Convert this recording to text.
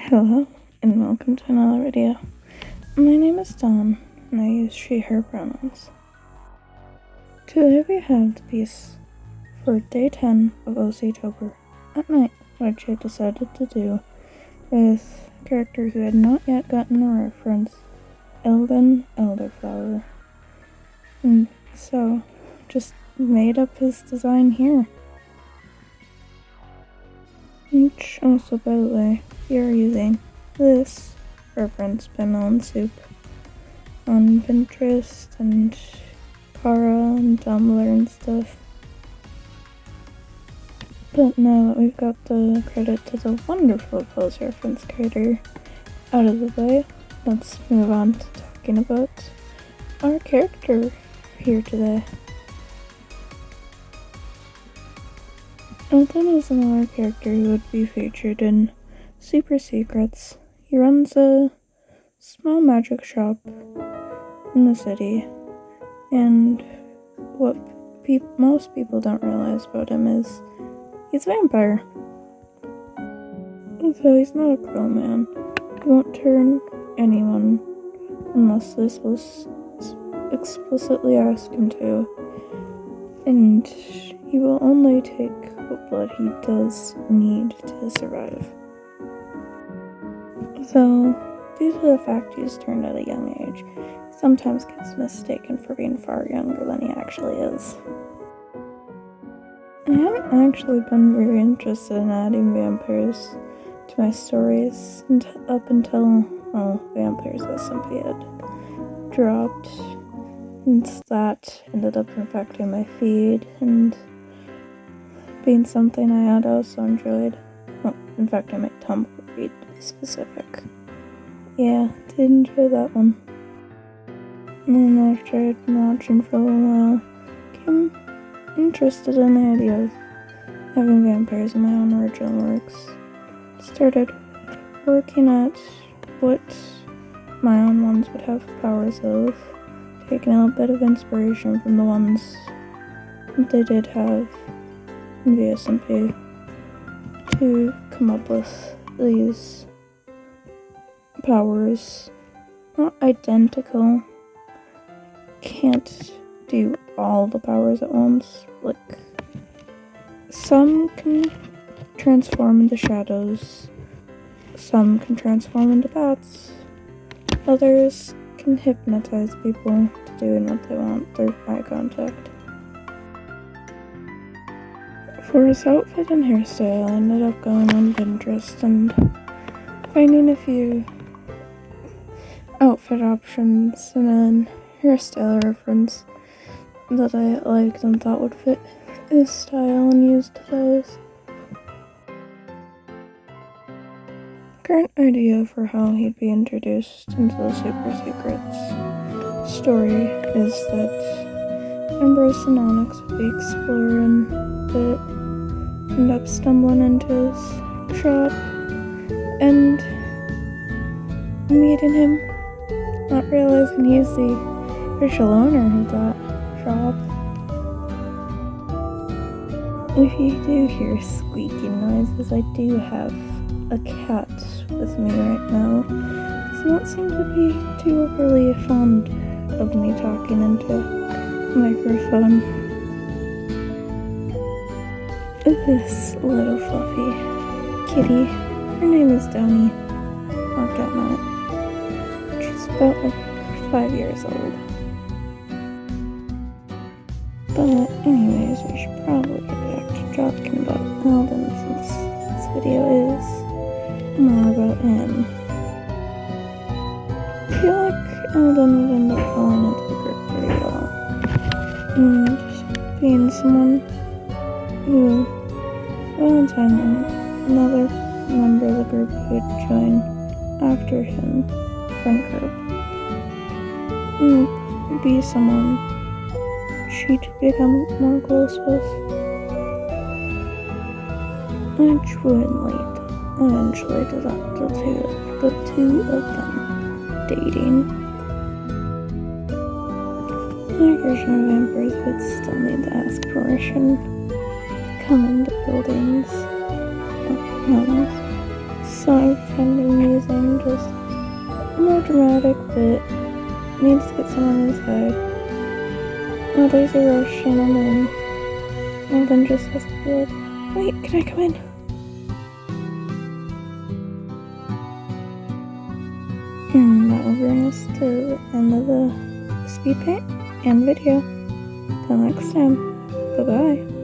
Hello, and welcome to another video. My name is Dawn, and I use she/her pronouns. Today we have the piece for day 10 of Oc-tober at night, which I decided to do with a character who had not yet gotten a reference, Elden Elderflower. And so, just made up his design here. Which also, by the way, we are using this reference by Melon Soup on Pinterest and Kara and Tumblr and stuff. But now that we've got the credit to the wonderful pose reference creator out of the way, let's move on to talking about our character here today. Elden is another character who would be featured in Super Secrets. He runs a small magic shop in the city, and what most people don't realize about him is he's a vampire. So he's not a cruel man. He won't turn anyone unless they're supposed to explicitly ask him to, and he will only take what blood he does need to survive. So, due to the fact he's turned at a young age, he sometimes gets mistaken for being far younger than he actually is. I haven't actually been very interested in adding vampires to my stories up until, Vampires as somebody had dropped, and that ended up infecting my feed and being something I had also enjoyed. Well, in fact, I my Tumblr feed to be specific. Yeah, did enjoy that one. And then after I'd been watching for a little while, became interested in the idea of having vampires in my own original works. Started working at what my own ones would have powers of, taking a little bit of inspiration from the ones that they did have in VSMP to come up with these powers. Not identical. Can't do all the powers at once. Like, some can transform into shadows, some can transform into bats, others can hypnotize people to doing what they want through eye contact. For his outfit and hairstyle, I ended up going on Pinterest and finding a few outfit options and then hairstyle reference that I liked and thought would fit his style, and used those. Current idea for how he'd be introduced into the Super Secrets story is that Ambrose and Onyx would be exploring it, end up stumbling into his shop and meeting him, not realizing he's the official owner of that shop. If you do hear squeaking noises, I do have a cat with me right now. Does not seem to be too overly fond of me talking into a microphone. This little fluffy kitty, her name is Downy, or Donut. She's about 5 years old. But anyways, we should probably get back to talking about Elden, since this video is more about him. I feel like Elden would end up falling into the group pretty well, and being someone who Valentine and another member of the group who would join after him, friend group, would be someone she'd become more close with, which would lead eventually to the two of them dating. My version of vampires would still need to ask permission to come into buildings. So I'm finding is more dramatic, but needs to get someone on his side. A lazy rush and then just has to be like, wait, can I come in? And that will bring us to the end of the speed paint and video. Till next time, bye bye.